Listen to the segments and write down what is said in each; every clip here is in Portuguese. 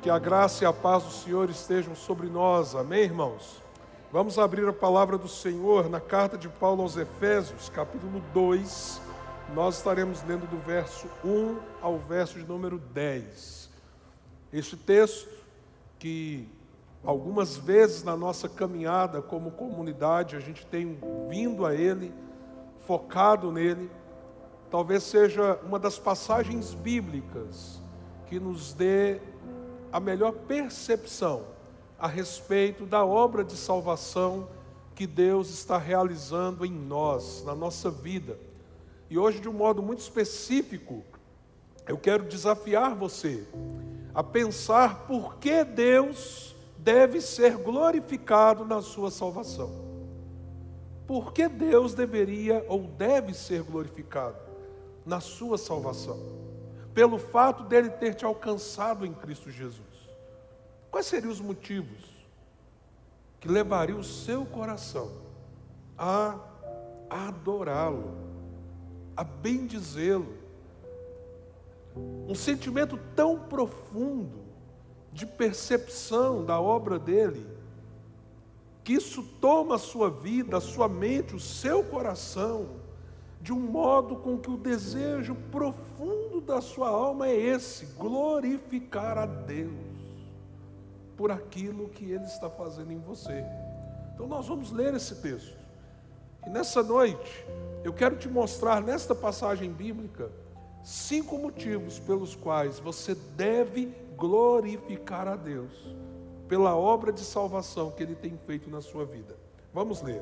Que a graça e a paz do Senhor estejam sobre nós, amém, irmãos? Vamos abrir a palavra do Senhor na carta de Paulo aos Efésios, capítulo 2. Nós estaremos lendo do verso 1 ao verso de número 10. Este texto, que algumas vezes na nossa caminhada como comunidade a gente tem vindo a ele, focado nele, talvez seja uma das passagens bíblicas que nos dê a melhor percepção a respeito da obra de salvação que Deus está realizando em nós, na nossa vida. E hoje, de um modo muito específico, eu quero desafiar você a pensar por que Deus deve ser glorificado na sua salvação. Por que Deus deveria ou deve ser glorificado na sua salvação? Pelo fato dele ter te alcançado em Cristo Jesus. Quais seriam os motivos que levariam o seu coração a adorá-lo, a bendizê-lo? Um sentimento tão profundo de percepção da obra dele, que isso toma a sua vida, a sua mente, o seu coração, de um modo com que o desejo profundo da sua alma é esse: glorificar a Deus por aquilo que Ele está fazendo em você. Então nós vamos ler esse texto. E nessa noite, eu quero te mostrar nesta passagem bíblica 5 motivos pelos quais você deve glorificar a Deus pela obra de salvação que Ele tem feito na sua vida. Vamos ler.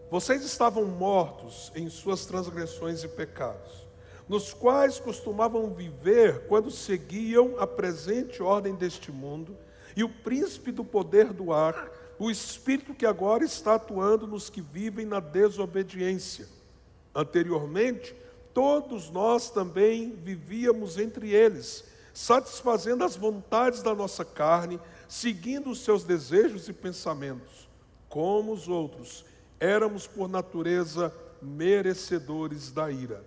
Vocês estavam mortos em suas transgressões e pecados, nos quais costumavam viver quando seguiam a presente ordem deste mundo e o príncipe do poder do ar, o espírito que agora está atuando nos que vivem na desobediência. Anteriormente, todos nós também vivíamos entre eles, satisfazendo as vontades da nossa carne, seguindo os seus desejos e pensamentos. Como os outros, éramos por natureza merecedores da ira.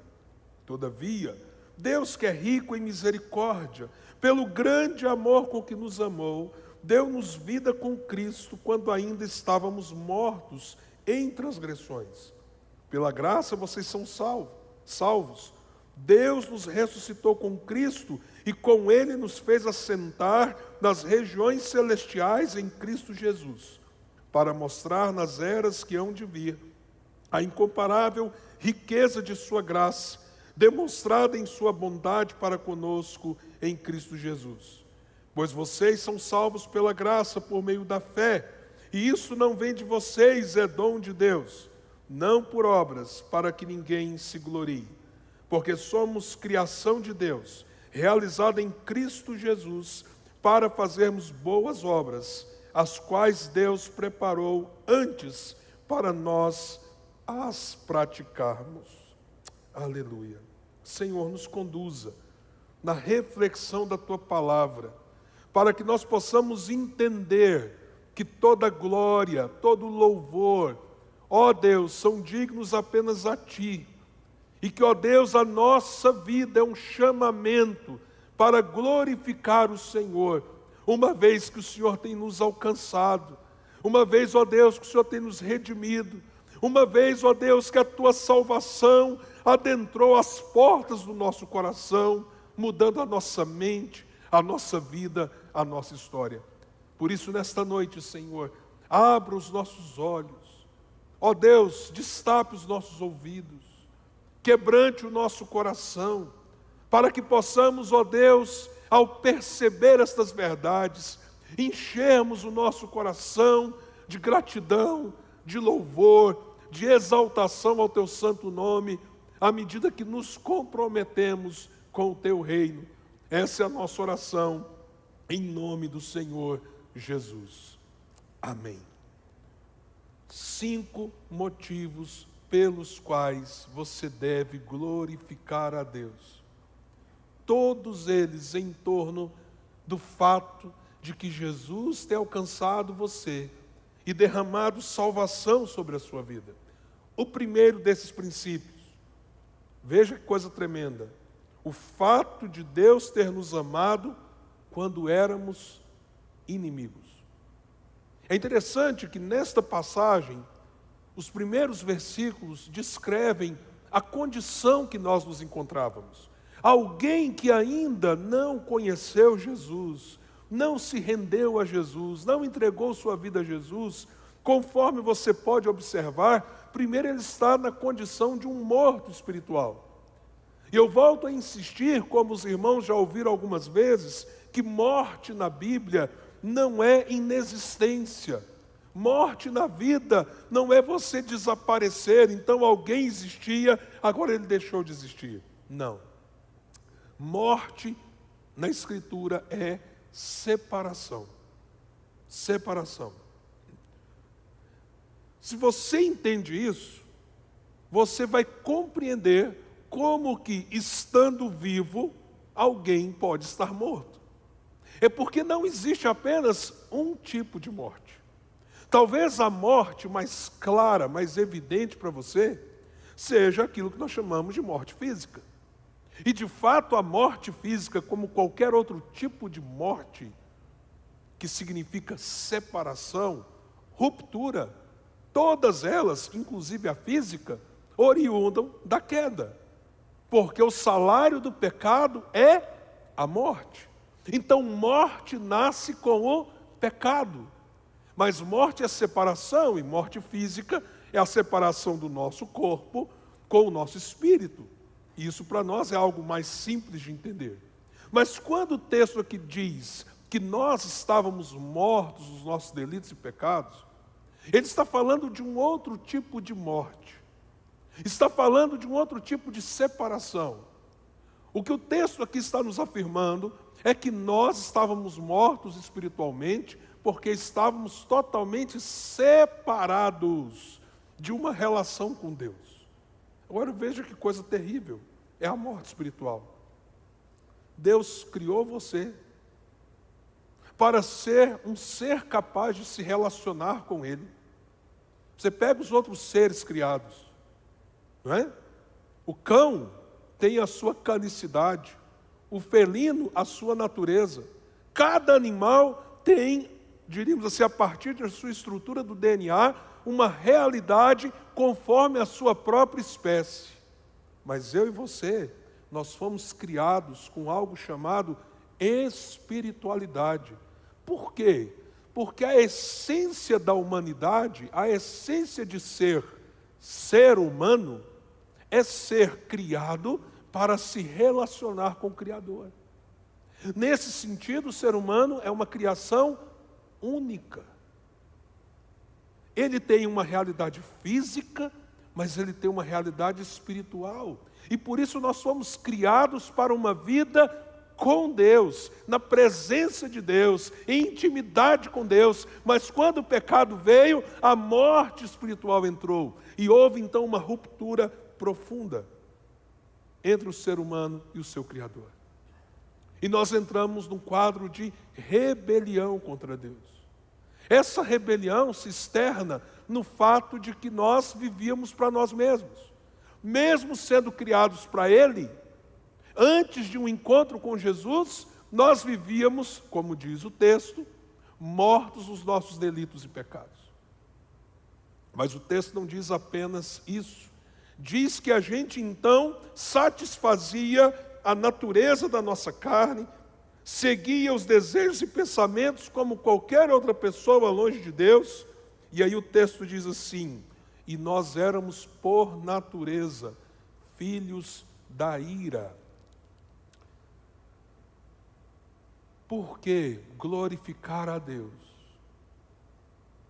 Todavia, Deus, que é rico em misericórdia, pelo grande amor com que nos amou, deu-nos vida com Cristo quando ainda estávamos mortos em transgressões. Pela graça vocês são salvos. Deus nos ressuscitou com Cristo e com Ele nos fez assentar nas regiões celestiais em Cristo Jesus, para mostrar nas eras que hão de vir a incomparável riqueza de sua graça, demonstrada em sua bondade para conosco em Cristo Jesus. Pois vocês são salvos pela graça por meio da fé, e isso não vem de vocês, é dom de Deus, não por obras, para que ninguém se glorie. Porque somos criação de Deus, realizada em Cristo Jesus, para fazermos boas obras, as quais Deus preparou antes para nós as praticarmos. Aleluia. Senhor, nos conduza na reflexão da Tua palavra, para que nós possamos entender que toda glória, todo louvor, ó Deus, são dignos apenas a Ti, e que, ó Deus, a nossa vida é um chamamento para glorificar o Senhor, uma vez que o Senhor tem nos alcançado, uma vez, ó Deus, que o Senhor tem nos redimido, uma vez, ó Deus, que a Tua salvação adentrou as portas do nosso coração, mudando a nossa mente, a nossa vida, a nossa história. Por isso, nesta noite, Senhor, abra os nossos olhos, ó Deus, destape os nossos ouvidos, quebrante o nosso coração, para que possamos, ó Deus, ao perceber estas verdades, enchermos o nosso coração de gratidão, de louvor, de exaltação ao Teu santo nome, à medida que nos comprometemos com o Teu reino. Essa é a nossa oração, em nome do Senhor Jesus. Amém. 5 motivos pelos quais você deve glorificar a Deus. Todos eles em torno do fato de que Jesus tem alcançado você e derramado salvação sobre a sua vida. O primeiro desses princípios, veja que coisa tremenda, o fato de Deus ter nos amado quando éramos inimigos. É interessante que nesta passagem, os primeiros versículos descrevem a condição que nós nos encontrávamos. Alguém que ainda não conheceu Jesus, não se rendeu a Jesus, não entregou sua vida a Jesus, conforme você pode observar, primeiro ele está na condição de um morto espiritual. E eu volto a insistir, como os irmãos já ouviram algumas vezes, que morte na Bíblia não é inexistência. Morte na vida não é você desaparecer, então alguém existia, agora ele deixou de existir. Não. Morte na Escritura é separação. Separação. Se você entende isso, você vai compreender como que, estando vivo, alguém pode estar morto. É porque não existe apenas um tipo de morte. Talvez a morte mais clara, mais evidente para você, seja aquilo que nós chamamos de morte física. E de fato a morte física, como qualquer outro tipo de morte, que significa separação, ruptura, todas elas, inclusive a física, oriundam da queda. Porque o salário do pecado é a morte. Então morte nasce com o pecado. Mas morte é separação, e morte física é a separação do nosso corpo com o nosso espírito. E isso para nós é algo mais simples de entender. Mas quando o texto aqui diz que nós estávamos mortos nos nossos delitos e pecados, ele está falando de um outro tipo de morte. Está falando de um outro tipo de separação. O que o texto aqui está nos afirmando é que nós estávamos mortos espiritualmente, porque estávamos totalmente separados de uma relação com Deus. Agora veja que coisa terrível, é a morte espiritual. Deus criou você para ser um ser capaz de se relacionar com Ele. Você pega os outros seres criados, não é? O cão tem a sua canicidade, o felino a sua natureza. Cada animal tem, diríamos assim, a partir da sua estrutura do DNA, uma realidade conforme a sua própria espécie. Mas eu e você, nós fomos criados com algo chamado espiritualidade. Por quê? Porque a essência da humanidade, a essência de ser humano, é ser criado para se relacionar com o Criador. Nesse sentido, o ser humano é uma criação única. Ele tem uma realidade física, mas ele tem uma realidade espiritual. E por isso nós fomos criados para uma vida com Deus, na presença de Deus, em intimidade com Deus. Mas quando o pecado veio, a morte espiritual entrou. E houve então uma ruptura profunda entre o ser humano e o seu Criador. E nós entramos num quadro de rebelião contra Deus. Essa rebelião se externa no fato de que nós vivíamos para nós mesmos. Mesmo sendo criados para Ele, antes de um encontro com Jesus, nós vivíamos, como diz o texto, mortos nos nossos delitos e pecados. Mas o texto não diz apenas isso. Diz que a gente então satisfazia a natureza da nossa carne, seguia os desejos e pensamentos como qualquer outra pessoa longe de Deus. E aí o texto diz assim: e nós éramos por natureza filhos da ira. Por que glorificar a Deus?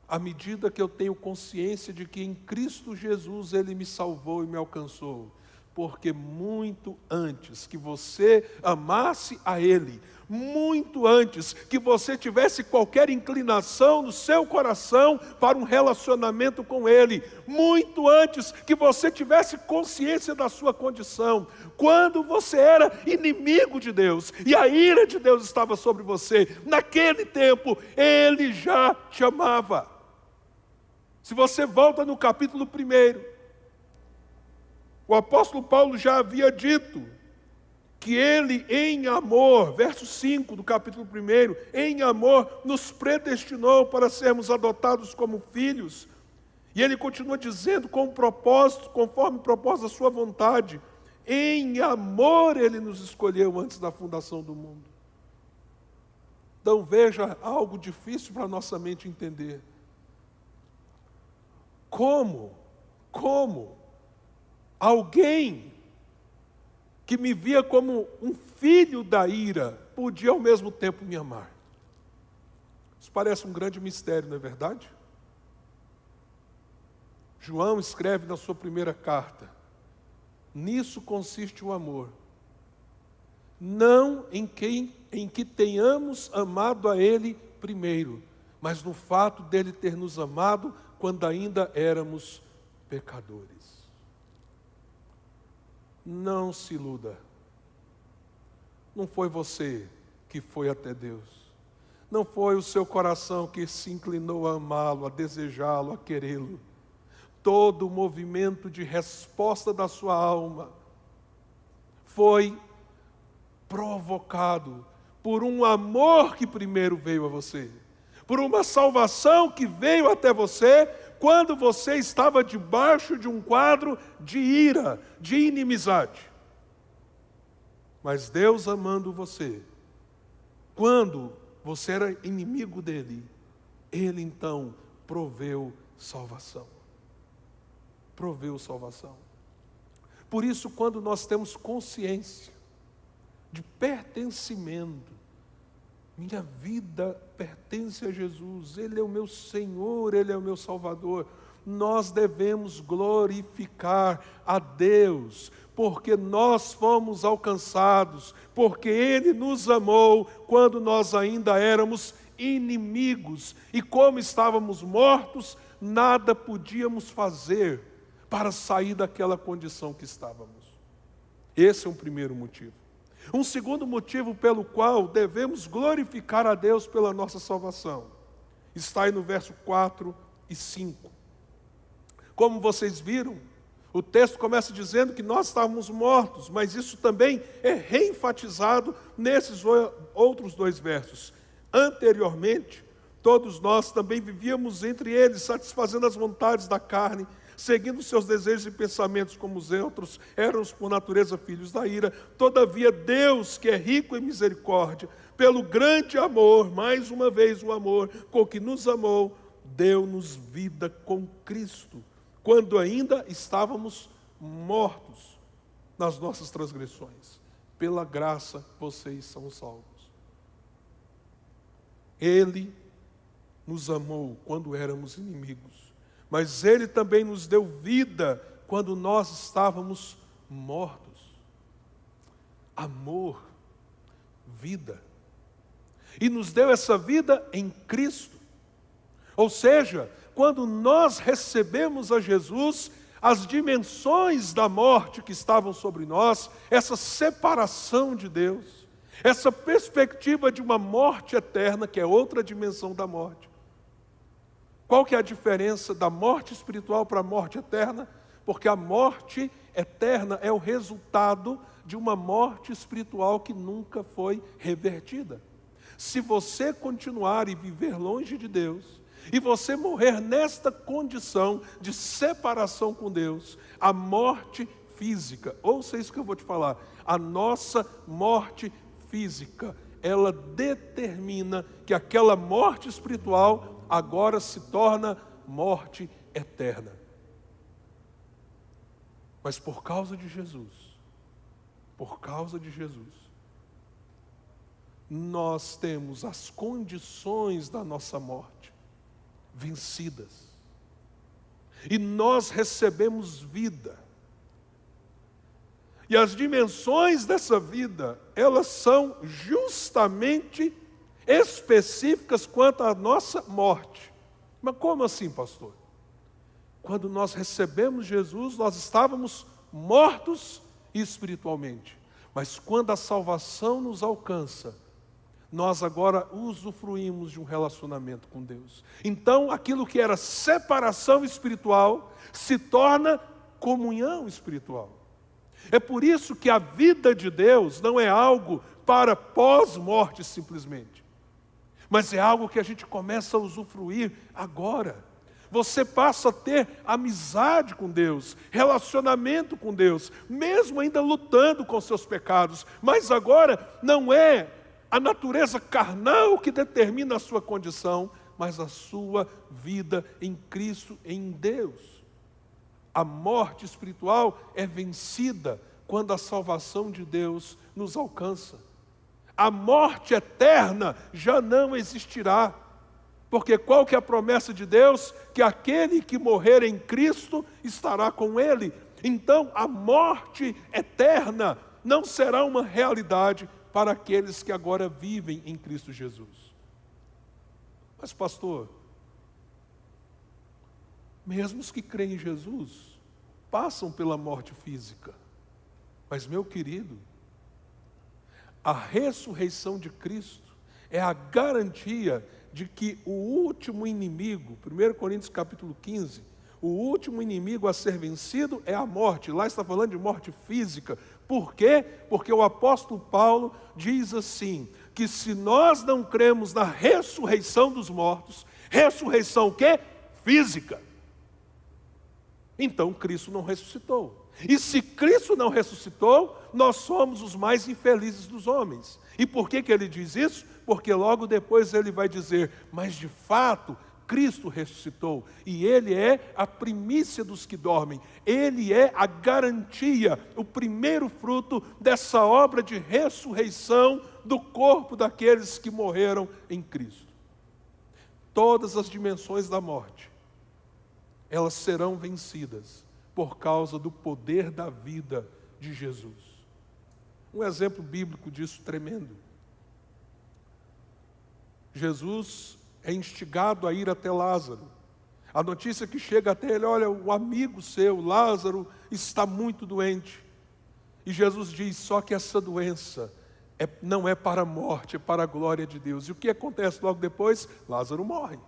À medida que eu tenho consciência de que em Cristo Jesus Ele me salvou e me alcançou. Porque muito antes que você amasse a Ele, muito antes que você tivesse qualquer inclinação no seu coração para um relacionamento com Ele, muito antes que você tivesse consciência da sua condição, quando você era inimigo de Deus e a ira de Deus estava sobre você, naquele tempo Ele já te amava. Se você volta no capítulo 1, o apóstolo Paulo já havia dito que Ele em amor, verso 5 do capítulo 1, em amor nos predestinou para sermos adotados como filhos. E Ele continua dizendo com um propósito, conforme o propósito da sua vontade. Em amor Ele nos escolheu antes da fundação do mundo. Então veja algo difícil para a nossa mente entender. Como alguém que me via como um filho da ira podia ao mesmo tempo me amar? Isso parece um grande mistério, não é verdade? João escreve na sua primeira carta: nisso consiste o amor, não em que tenhamos amado a Ele primeiro, mas no fato dele ter nos amado quando ainda éramos pecadores. Não se iluda. Não foi você que foi até Deus. Não foi o seu coração que se inclinou a amá-lo, a desejá-lo, a querê-lo. Todo o movimento de resposta da sua alma foi provocado por um amor que primeiro veio a você, por uma salvação que veio até você quando você estava debaixo de um quadro de ira, de inimizade. Mas Deus amando você, quando você era inimigo dele, Ele então proveu salvação. Proveu salvação. Por isso, quando nós temos consciência de pertencimento, minha vida pertence a Jesus, Ele é o meu Senhor, Ele é o meu Salvador, nós devemos glorificar a Deus, porque nós fomos alcançados, porque Ele nos amou quando nós ainda éramos inimigos, e como estávamos mortos, nada podíamos fazer para sair daquela condição que estávamos. Esse é um primeiro motivo. Um segundo motivo pelo qual devemos glorificar a Deus pela nossa salvação está aí no verso 4 e 5. Como vocês viram, o texto começa dizendo que nós estávamos mortos, mas isso também é reenfatizado nesses outros dois versos. Anteriormente, todos nós também vivíamos entre eles, satisfazendo as vontades da carne, seguindo seus desejos e pensamentos como os outros, éramos por natureza filhos da ira. Todavia Deus, que é rico em misericórdia, pelo grande amor, mais uma vez o amor com que nos amou, deu-nos vida com Cristo, quando ainda estávamos mortos nas nossas transgressões. Pela graça vocês são salvos. Ele nos amou quando éramos inimigos, mas Ele também nos deu vida quando nós estávamos mortos. Amor, vida. E nos deu essa vida em Cristo. Ou seja, quando nós recebemos a Jesus, as dimensões da morte que estavam sobre nós, essa separação de Deus, essa perspectiva de uma morte eterna, que é outra dimensão da morte. Qual que é a diferença da morte espiritual para a morte eterna? Porque a morte eterna é o resultado de uma morte espiritual que nunca foi revertida. Se você continuar e viver longe de Deus, e você morrer nesta condição de separação com Deus, a morte física, ouça isso que eu vou te falar, a nossa morte física, ela determina que aquela morte espiritual agora se torna morte eterna. Mas por causa de Jesus, nós temos as condições da nossa morte vencidas. E nós recebemos vida. E as dimensões dessa vida, elas são justamente específicas quanto à nossa morte. Mas como assim, pastor? Quando nós recebemos Jesus, nós estávamos mortos espiritualmente. Mas quando a salvação nos alcança, nós agora usufruímos de um relacionamento com Deus. Então, aquilo que era separação espiritual se torna comunhão espiritual. É por isso que a vida de Deus não é algo para pós-morte simplesmente, mas é algo que a gente começa a usufruir agora. Você passa a ter amizade com Deus, relacionamento com Deus, mesmo ainda lutando com seus pecados, mas agora não é a natureza carnal que determina a sua condição, mas a sua vida em Cristo, em Deus. A morte espiritual é vencida quando a salvação de Deus nos alcança. A morte eterna já não existirá. Porque qual que é a promessa de Deus? Que aquele que morrer em Cristo estará com Ele. Então, a morte eterna não será uma realidade para aqueles que agora vivem em Cristo Jesus. Mas, pastor, mesmo os que creem em Jesus passam pela morte física. Mas, meu querido, a ressurreição de Cristo é a garantia de que o último inimigo, 1 Coríntios capítulo 15, o último inimigo a ser vencido é a morte. Lá está falando de morte física. Por quê? Porque o apóstolo Paulo diz assim, que se nós não cremos na ressurreição dos mortos, ressurreição o quê? Física. Então Cristo não ressuscitou. E se Cristo não ressuscitou, nós somos os mais infelizes dos homens. E por que ele diz isso? Porque logo depois ele vai dizer, mas de fato, Cristo ressuscitou, e Ele é a primícia dos que dormem, Ele é a garantia, o primeiro fruto dessa obra de ressurreição do corpo daqueles que morreram em Cristo. Todas as dimensões da morte, elas serão vencidas por causa do poder da vida de Jesus. Um exemplo bíblico disso tremendo. Jesus é instigado a ir até Lázaro. A notícia que chega até ele, olha, o amigo seu, Lázaro, está muito doente. E Jesus diz, só que essa doença não é para a morte, é para a glória de Deus. E o que acontece logo depois? Lázaro morre.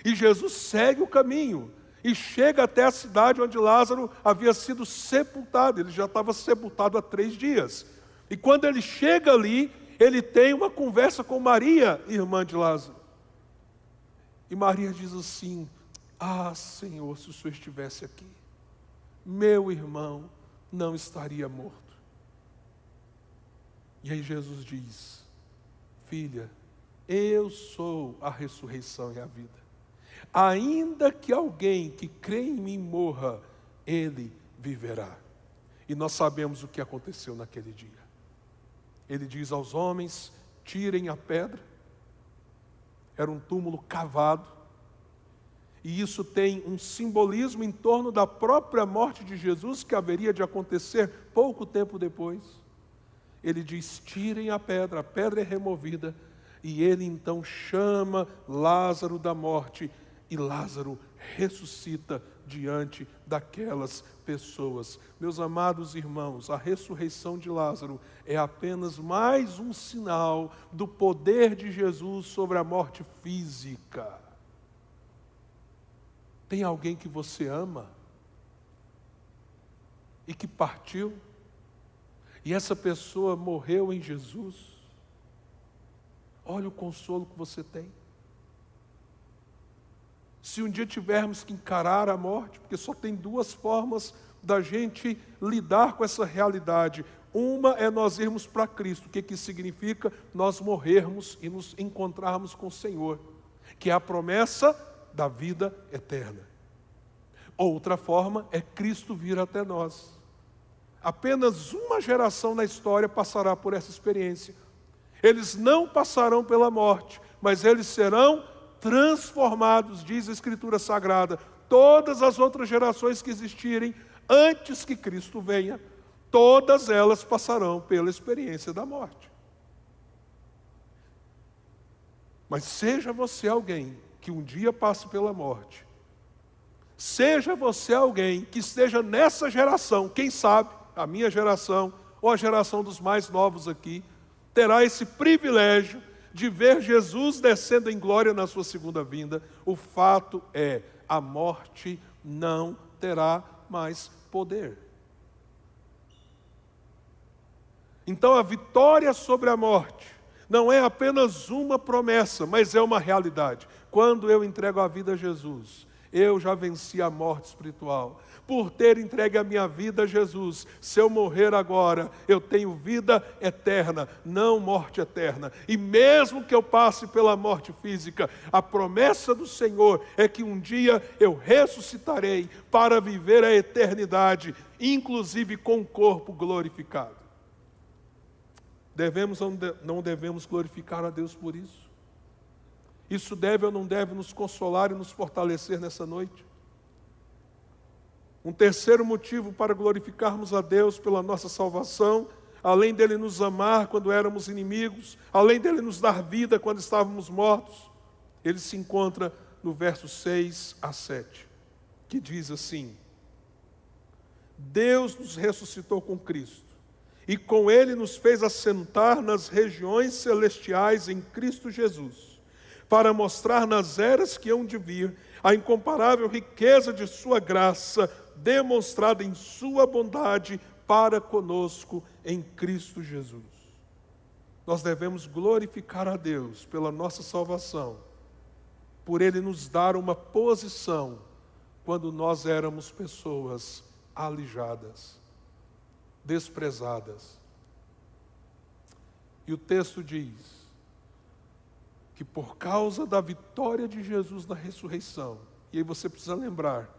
E Jesus segue o caminho e chega até a cidade onde Lázaro havia sido sepultado. Ele já estava sepultado há 3 dias. E quando ele chega ali, ele tem uma conversa com Maria, irmã de Lázaro. E Maria diz assim, ah, Senhor, se o Senhor estivesse aqui, meu irmão não estaria morto. E aí Jesus diz, filha, eu sou a ressurreição e a vida. Ainda que alguém que crê em mim morra, ele viverá. E nós sabemos o que aconteceu naquele dia. Ele diz aos homens, tirem a pedra. Era um túmulo cavado. E isso tem um simbolismo em torno da própria morte de Jesus, que haveria de acontecer pouco tempo depois. Ele diz, tirem a pedra é removida. E ele então chama Lázaro da morte. E Lázaro ressuscita diante daquelas pessoas. Meus amados irmãos, a ressurreição de Lázaro é apenas mais um sinal do poder de Jesus sobre a morte física. Tem alguém que você ama e que partiu, e essa pessoa morreu em Jesus? Olha o consolo que você tem. Se um dia tivermos que encarar a morte, porque só tem 2 formas da gente lidar com essa realidade. Uma é nós irmos para Cristo. O que isso significa? Nós morrermos e nos encontrarmos com o Senhor, que é a promessa da vida eterna. Outra forma é Cristo vir até nós. Apenas uma geração na história passará por essa experiência. Eles não passarão pela morte, mas eles serão transformados, diz a Escritura Sagrada. Todas as outras gerações que existirem antes que Cristo venha, todas elas passarão pela experiência da morte. Mas seja você alguém que um dia passe pela morte, seja você alguém que esteja nessa geração, quem sabe, a minha geração, ou a geração dos mais novos aqui, terá esse privilégio de ver Jesus descendo em glória na sua segunda vinda. O fato é, a morte não terá mais poder. Então a vitória sobre a morte não é apenas uma promessa, mas é uma realidade. Quando eu entrego a vida a Jesus, eu já venci a morte espiritual. Por ter entregue a minha vida a Jesus, se eu morrer agora, eu tenho vida eterna, não morte eterna. E mesmo que eu passe pela morte física, a promessa do Senhor é que um dia eu ressuscitarei para viver a eternidade, inclusive com o corpo glorificado. Devemos ou não devemos glorificar a Deus por isso? Isso deve ou não deve nos consolar e nos fortalecer nessa noite? Um terceiro motivo para glorificarmos a Deus pela nossa salvação, além dele nos amar quando éramos inimigos, além dele nos dar vida quando estávamos mortos, ele se encontra no verso 6 a 7, que diz assim: Deus nos ressuscitou com Cristo, e com ele nos fez assentar nas regiões celestiais em Cristo Jesus, para mostrar nas eras que hão de vir a incomparável riqueza de sua graça, demonstrada em sua bondade para conosco em Cristo Jesus. Nós devemos glorificar a Deus pela nossa salvação, por Ele nos dar uma posição quando nós éramos pessoas alijadas, desprezadas. E o texto diz que por causa da vitória de Jesus na ressurreição, e aí você precisa lembrar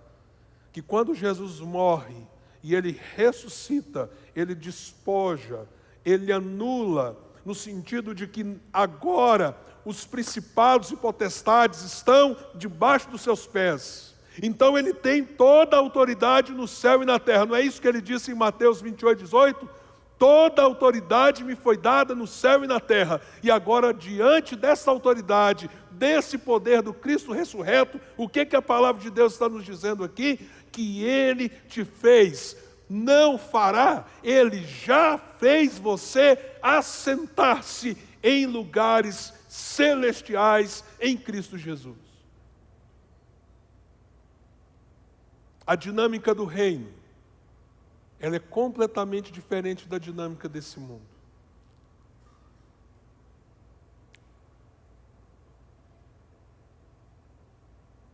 que quando Jesus morre e ele ressuscita, ele despoja, ele anula, no sentido de que agora os principados e potestades estão debaixo dos seus pés. Então ele tem toda a autoridade no céu e na terra. Não é isso que ele disse em Mateus 28:18? Toda a autoridade me foi dada no céu e na terra. E agora, diante dessa autoridade, desse poder do Cristo ressurreto, o que a palavra de Deus está nos dizendo aqui? Que Ele te fez, não fará, Ele já fez você assentar-se em lugares celestiais em Cristo Jesus. A dinâmica do reino, ela é completamente diferente da dinâmica desse mundo.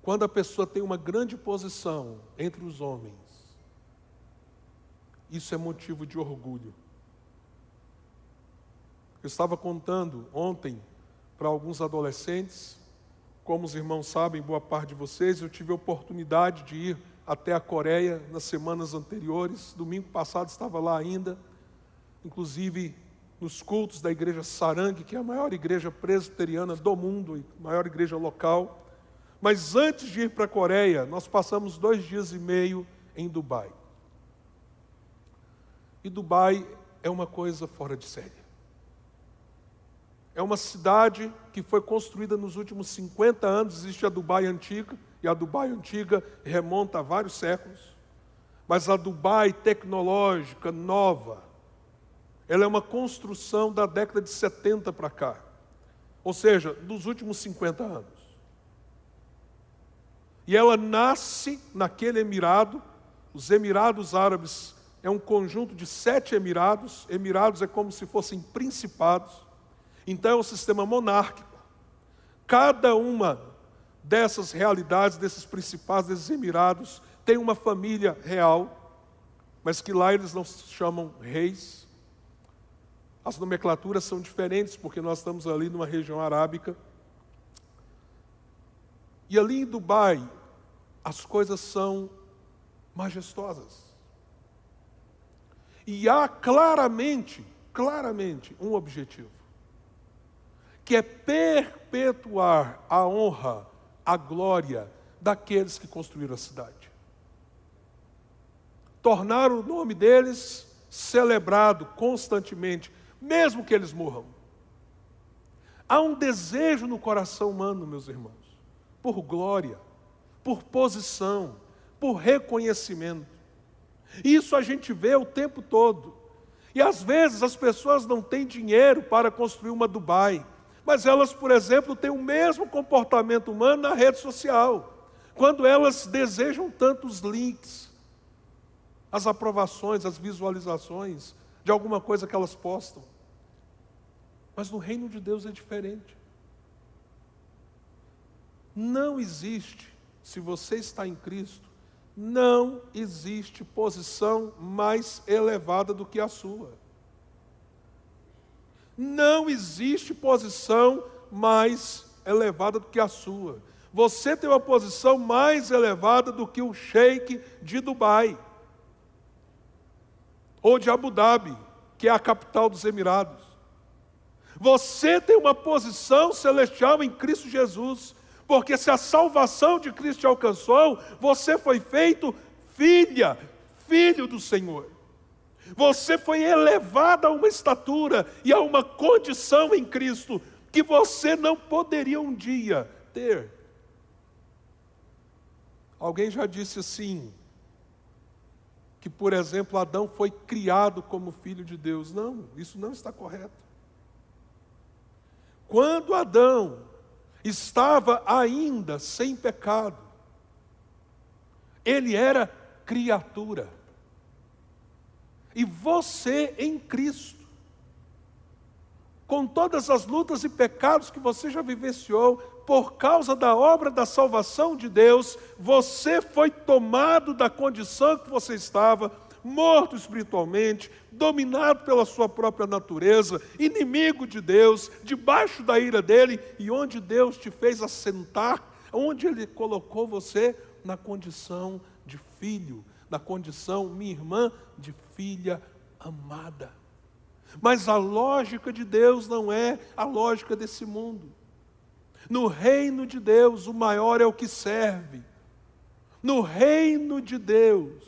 Quando a pessoa tem uma grande posição entre os homens, isso é motivo de orgulho. Eu estava contando ontem para alguns adolescentes, como os irmãos sabem, boa parte de vocês, eu tive a oportunidade de ir até a Coreia nas semanas anteriores. Domingo passado estava lá ainda, inclusive nos cultos da igreja Sarang, que é a maior igreja presbiteriana do mundo e maior igreja local. Mas antes de ir para a Coreia, nós passamos 2 dias e meio em Dubai. E Dubai é uma coisa fora de série. É uma cidade que foi construída nos últimos 50 anos. Existe a Dubai antiga, e a Dubai antiga remonta a vários séculos. Mas a Dubai tecnológica, nova, ela é uma construção da década de 70 para cá. Ou seja, dos últimos 50 anos. E ela nasce naquele emirado. Os Emirados Árabes é um conjunto de 7 emirados. Emirados é como se fossem principados. Então é um sistema monárquico. Cada uma dessas realidades, desses principados, desses emirados, tem uma família real, mas que lá eles não se chamam reis. As nomenclaturas são diferentes, porque nós estamos ali numa região arábica. E ali em Dubai, as coisas são majestosas. E há claramente um objetivo, que é perpetuar a honra, a glória daqueles que construíram a cidade. Tornar o nome deles celebrado constantemente, mesmo que eles morram. Há um desejo no coração humano, meus irmãos, por glória, por posição, por reconhecimento. Isso a gente vê o tempo todo. E às vezes as pessoas não têm dinheiro para construir uma Dubai, mas elas, por exemplo, têm o mesmo comportamento humano na rede social. Quando elas desejam tantos links, as aprovações, as visualizações, de alguma coisa que elas postam. Mas no reino de Deus é diferente. Não existe, se você está em Cristo, não existe posição mais elevada do que a sua. Não existe posição mais elevada do que a sua. Você tem uma posição mais elevada do que o sheik de Dubai, ou de Abu Dhabi, que é a capital dos Emirados. Você tem uma posição celestial em Cristo Jesus, porque se a salvação de Cristo te alcançou, você foi feito filho do Senhor. Você foi elevado a uma estatura e a uma condição em Cristo que você não poderia um dia ter. Alguém já disse assim, que por exemplo Adão foi criado como filho de Deus. Não, isso não está correto. Quando Adão estava ainda sem pecado, ele era criatura. E você em Cristo, com todas as lutas e pecados que você já vivenciou, por causa da obra da salvação de Deus, você foi tomado da condição que você estava, morto espiritualmente, dominado pela sua própria natureza, inimigo de Deus, debaixo da ira dele, e onde Deus te fez assentar, onde Ele colocou você na condição de filho, na condição, minha irmã, de filha amada. Mas a lógica de Deus não é a lógica desse mundo. No reino de Deus, o maior é o que serve. No reino de Deus,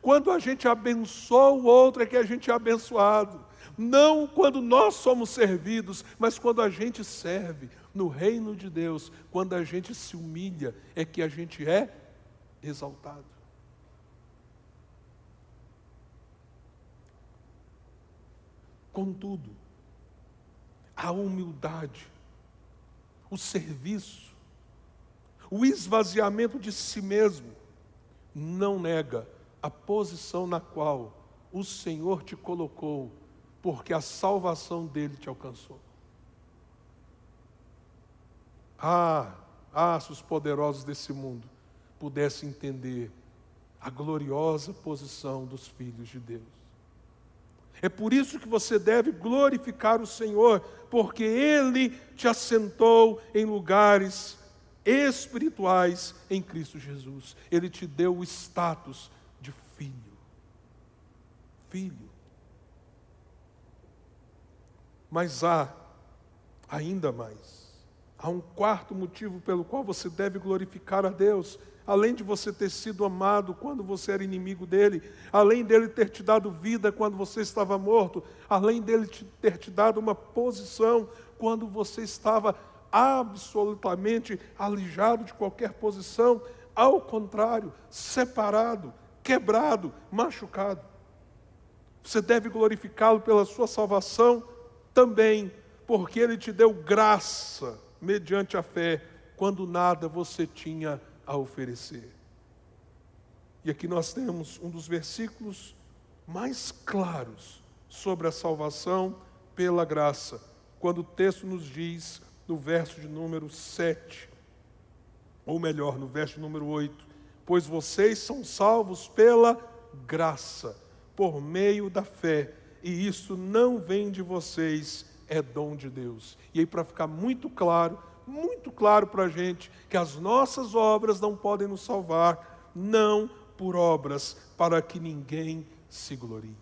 quando a gente abençoa o outro, é que a gente é abençoado. Não quando nós somos servidos, mas quando a gente serve. No reino de Deus, quando a gente se humilha, é que a gente é exaltado. Contudo, a humildade, o serviço, o esvaziamento de si mesmo, não nega a posição na qual o Senhor te colocou, porque a salvação dele te alcançou. Se os poderosos desse mundo pudessem entender a gloriosa posição dos filhos de Deus. É por isso que você deve glorificar o Senhor, porque Ele te assentou em lugares espirituais em Cristo Jesus. Ele te deu o status de filho. Filho. Mas há ainda mais. Há um quarto motivo pelo qual você deve glorificar a Deus. Além de você ter sido amado quando você era inimigo dele, além dele ter te dado vida quando você estava morto, além dele ter te dado uma posição quando você estava absolutamente alijado de qualquer posição, ao contrário, separado, quebrado, machucado. Você deve glorificá-lo pela sua salvação também, porque ele te deu graça mediante a fé, quando nada você tinha a oferecer. E aqui nós temos um dos versículos mais claros sobre a salvação pela graça, quando o texto nos diz, no verso de número 7, ou melhor, no verso de número 8, pois vocês são salvos pela graça, por meio da fé, e isso não vem de vocês, é dom de Deus. E aí, para ficar muito claro para a gente, que as nossas obras não podem nos salvar, não por obras, para que ninguém se glorie.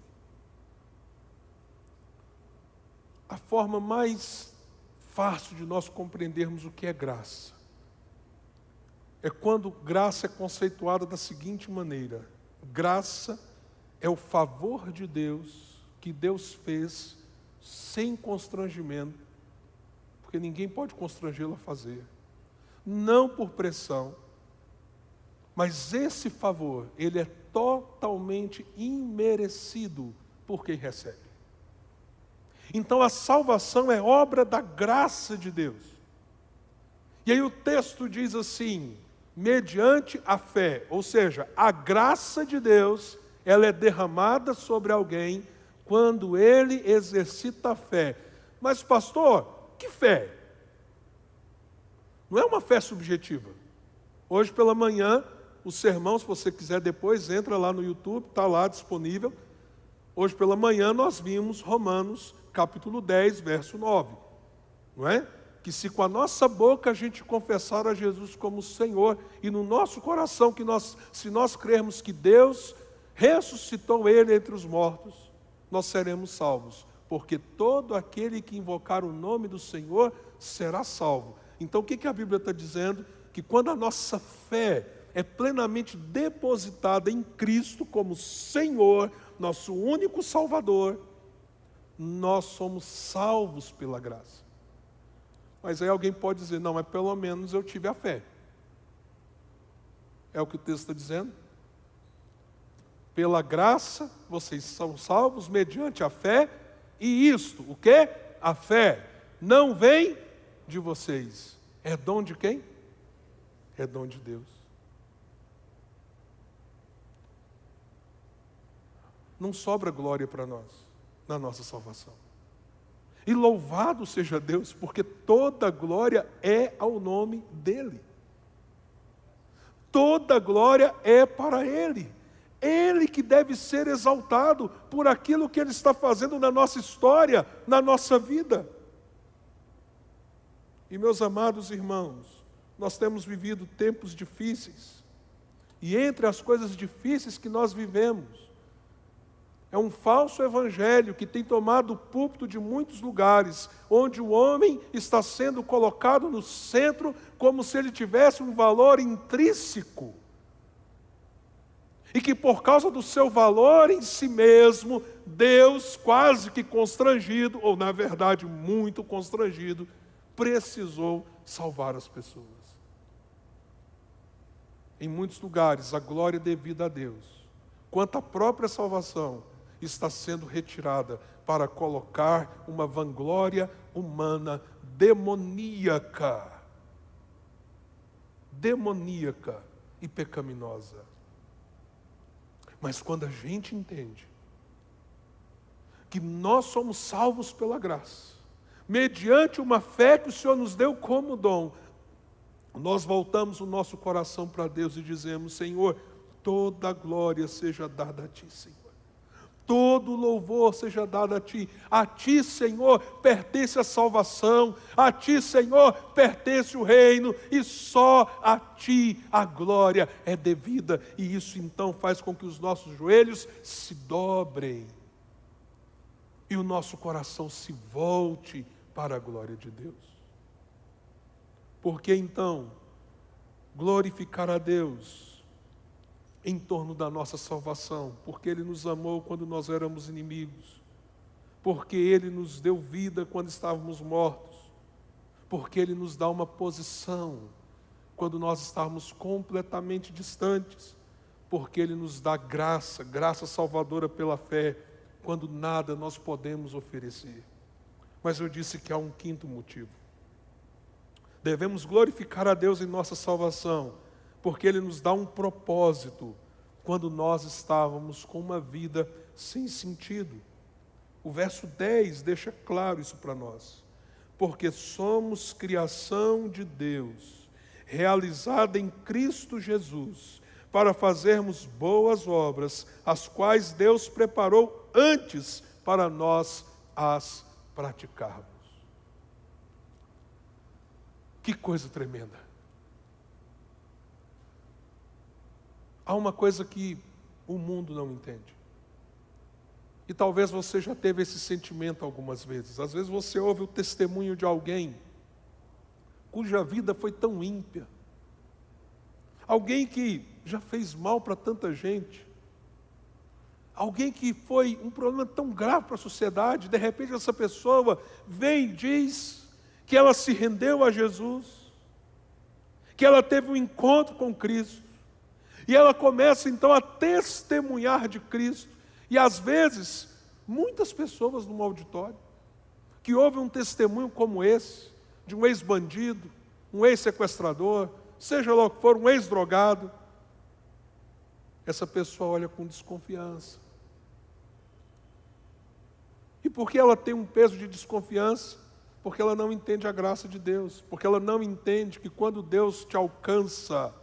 A forma mais fácil de nós compreendermos o que é graça, é quando graça é conceituada da seguinte maneira: graça é o favor de Deus, que Deus fez sem constrangimento, porque ninguém pode constrangê-lo a fazer, não por pressão, mas esse favor, ele é totalmente imerecido por quem recebe. Então a salvação é obra da graça de Deus. E aí o texto diz assim, mediante a fé, ou seja, a graça de Deus, ela é derramada sobre alguém quando ele exercita a fé. Mas pastor, que fé? Não é uma fé subjetiva. Hoje pela manhã, o sermão, se você quiser depois, entra lá no YouTube, está lá disponível. Hoje pela manhã nós vimos Romanos capítulo 10, verso 9. Não é? Que se com a nossa boca a gente confessar a Jesus como Senhor, e no nosso coração, se nós crermos que Deus ressuscitou Ele entre os mortos, nós seremos salvos. Porque todo aquele que invocar o nome do Senhor será salvo. Então o que a Bíblia está dizendo? Que quando a nossa fé é plenamente depositada em Cristo como Senhor, nosso único Salvador, nós somos salvos pela graça. Mas aí alguém pode dizer, não, mas pelo menos eu tive a fé. É o que o texto está dizendo? Pela graça, vocês são salvos mediante a fé, e isto, o quê? A fé não vem de vocês. É dom de quem? É dom de Deus. Não sobra glória para nós, na nossa salvação. E louvado seja Deus, porque toda glória é ao nome dEle. Toda glória é para Ele. Ele que deve ser exaltado por aquilo que Ele está fazendo na nossa história, na nossa vida. E meus amados irmãos, nós temos vivido tempos difíceis. E entre as coisas difíceis que nós vivemos, é um falso evangelho que tem tomado o púlpito de muitos lugares, onde o homem está sendo colocado no centro como se ele tivesse um valor intrínseco. E que por causa do seu valor em si mesmo, Deus, quase que constrangido, ou na verdade muito constrangido, precisou salvar as pessoas. Em muitos lugares, a glória devida a Deus, quanto à própria salvação, está sendo retirada para colocar uma vanglória humana demoníaca e pecaminosa. Mas quando a gente entende que nós somos salvos pela graça, mediante uma fé que o Senhor nos deu como dom, nós voltamos o nosso coração para Deus e dizemos, Senhor, toda a glória seja dada a Ti, Senhor. Todo louvor seja dado a Ti, Senhor, pertence a salvação, a Ti, Senhor, pertence o reino, e só a Ti a glória é devida, e isso então faz com que os nossos joelhos se dobrem, e o nosso coração se volte para a glória de Deus. Porque então, glorificar a Deus em torno da nossa salvação, porque Ele nos amou quando nós éramos inimigos, porque Ele nos deu vida quando estávamos mortos, porque Ele nos dá uma posição quando nós estávamos completamente distantes, porque Ele nos dá graça salvadora pela fé, quando nada nós podemos oferecer. Mas eu disse que há um quinto motivo. Devemos glorificar a Deus em nossa salvação, porque Ele nos dá um propósito quando nós estávamos com uma vida sem sentido. O verso 10 deixa claro isso para nós. Porque somos criação de Deus, realizada em Cristo Jesus, para fazermos boas obras, as quais Deus preparou antes para nós as praticarmos. Que coisa tremenda! Há uma coisa que o mundo não entende. E talvez você já teve esse sentimento algumas vezes. Às vezes você ouve o testemunho de alguém cuja vida foi tão ímpia. Alguém que já fez mal para tanta gente. Alguém que foi um problema tão grave para a sociedade. De repente essa pessoa vem e diz que ela se rendeu a Jesus, que ela teve um encontro com Cristo. E ela começa então a testemunhar de Cristo. E às vezes, muitas pessoas no auditório, que ouvem um testemunho como esse, de um ex-bandido, um ex-sequestrador, seja lá o que for, um ex-drogado, essa pessoa olha com desconfiança. E por que ela tem um peso de desconfiança? Porque ela não entende a graça de Deus, porque ela não entende que quando Deus te alcança,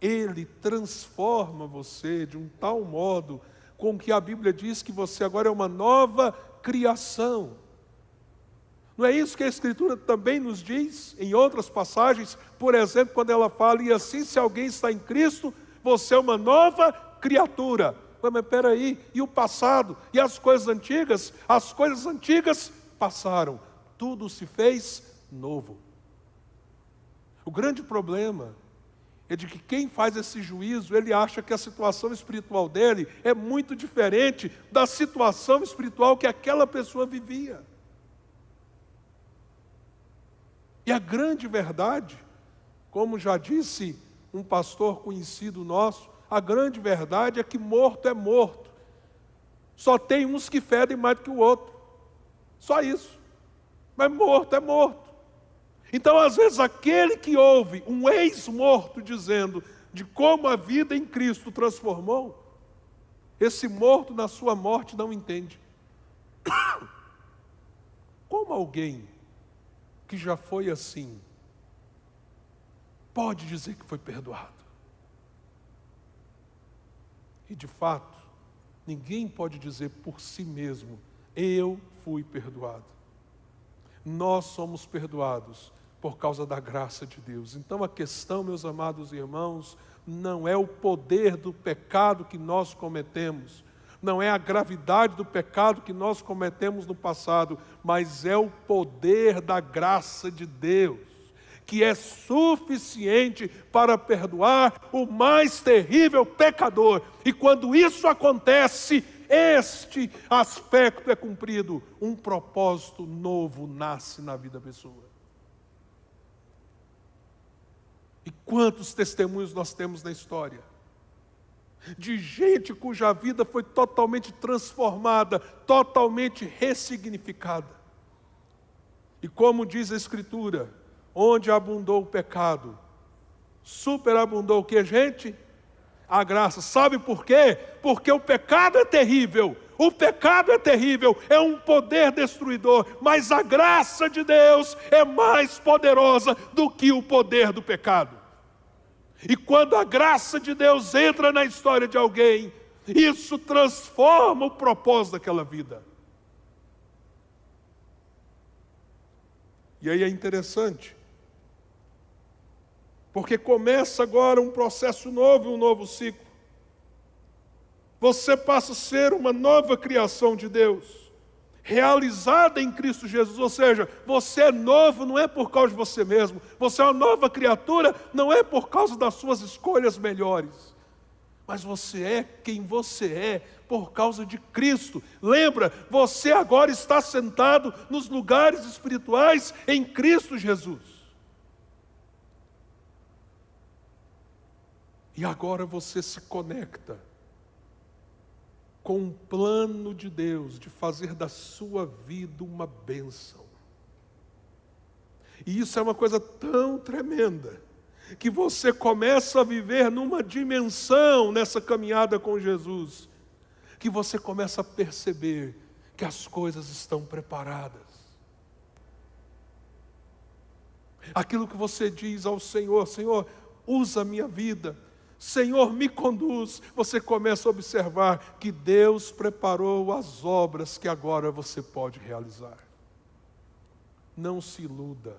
Ele transforma você de um tal modo com que a Bíblia diz que você agora é uma nova criação. Não é isso que a Escritura também nos diz em outras passagens? Por exemplo, quando ela fala, e assim se alguém está em Cristo, você é uma nova criatura. Mas espera aí, e o passado? E as coisas antigas? As coisas antigas passaram, tudo se fez novo. O grande problema é de que quem faz esse juízo, ele acha que a situação espiritual dele é muito diferente da situação espiritual que aquela pessoa vivia. E a grande verdade, como já disse um pastor conhecido nosso, a grande verdade é que morto é morto. Só tem uns que fedem mais do que o outro. Só isso. Mas morto é morto. Então, às vezes, aquele que ouve um ex-morto dizendo de como a vida em Cristo transformou, esse morto na sua morte não entende. Como alguém que já foi assim pode dizer que foi perdoado? E de fato, ninguém pode dizer por si mesmo, eu fui perdoado. Nós somos perdoados por causa da graça de Deus. Então a questão, meus amados irmãos, não é o poder do pecado que nós cometemos, não é a gravidade do pecado que nós cometemos no passado, mas é o poder da graça de Deus, que é suficiente para perdoar o mais terrível pecador. E quando isso acontece, este aspecto é cumprido, um propósito novo nasce na vida da pessoa. E quantos testemunhos nós temos na história de gente cuja vida foi totalmente transformada, totalmente ressignificada. E como diz a Escritura, onde abundou o pecado, superabundou o que, gente? A graça. Sabe por quê? Porque o pecado é terrível. O pecado é terrível, é um poder destruidor, mas a graça de Deus é mais poderosa do que o poder do pecado. E quando a graça de Deus entra na história de alguém, isso transforma o propósito daquela vida. E aí é interessante, porque começa agora um processo novo, um novo ciclo. Você passa a ser uma nova criação de Deus, realizada em Cristo Jesus, ou seja, você é novo não é por causa de você mesmo, você é uma nova criatura não é por causa das suas escolhas melhores, mas você é quem você é por causa de Cristo. Lembra, você agora está sentado nos lugares espirituais em Cristo Jesus. E agora você se conecta com um plano de Deus de fazer da sua vida uma bênção. E isso é uma coisa tão tremenda, que você começa a viver numa dimensão nessa caminhada com Jesus, que você começa a perceber que as coisas estão preparadas. Aquilo que você diz ao Senhor, Senhor, usa a minha vida, Senhor, me conduz. Você começa a observar que Deus preparou as obras que agora você pode realizar. Não se iluda.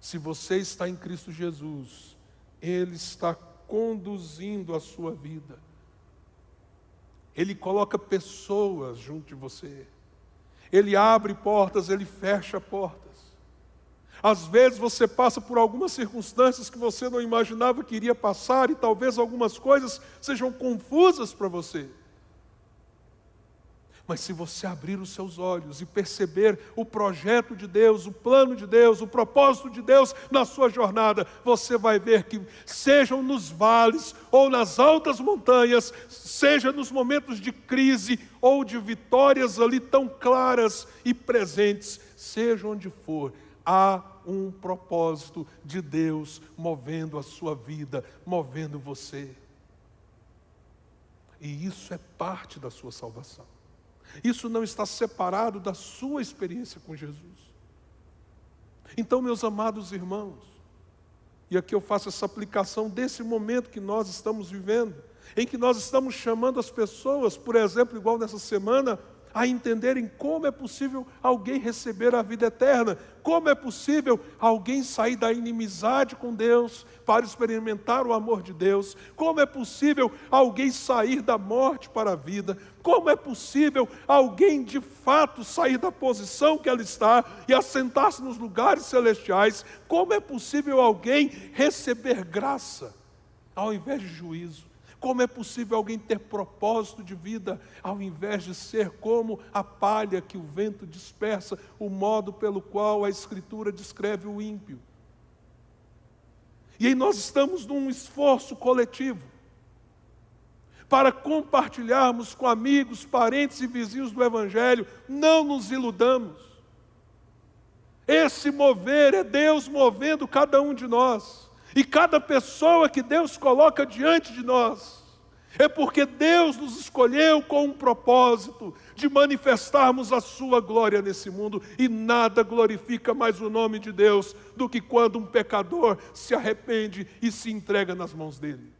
Se você está em Cristo Jesus, Ele está conduzindo a sua vida. Ele coloca pessoas junto de você. Ele abre portas, Ele fecha portas. Às vezes você passa por algumas circunstâncias que você não imaginava que iria passar, e talvez algumas coisas sejam confusas para você. Mas se você abrir os seus olhos e perceber o projeto de Deus, o plano de Deus, o propósito de Deus na sua jornada, você vai ver que, sejam nos vales ou nas altas montanhas, seja nos momentos de crise ou de vitórias ali tão claras e presentes, seja onde for, há um propósito de Deus movendo a sua vida, movendo você. E isso é parte da sua salvação. Isso não está separado da sua experiência com Jesus. Então, meus amados irmãos, e aqui eu faço essa aplicação desse momento que nós estamos vivendo, em que nós estamos chamando as pessoas, por exemplo, igual nessa semana, a entenderem como é possível alguém receber a vida eterna, como é possível alguém sair da inimizade com Deus para experimentar o amor de Deus, como é possível alguém sair da morte para a vida, como é possível alguém de fato sair da posição que ela está e assentar-se nos lugares celestiais, como é possível alguém receber graça ao invés de juízo. Como é possível alguém ter propósito de vida, ao invés de ser como a palha que o vento dispersa, o modo pelo qual a Escritura descreve o ímpio? E aí nós estamos num esforço coletivo, para compartilharmos com amigos, parentes e vizinhos do Evangelho. Não nos iludamos. Esse mover é Deus movendo cada um de nós. E cada pessoa que Deus coloca diante de nós, é porque Deus nos escolheu com um propósito de manifestarmos a sua glória nesse mundo. E nada glorifica mais o nome de Deus do que quando um pecador se arrepende e se entrega nas mãos dele.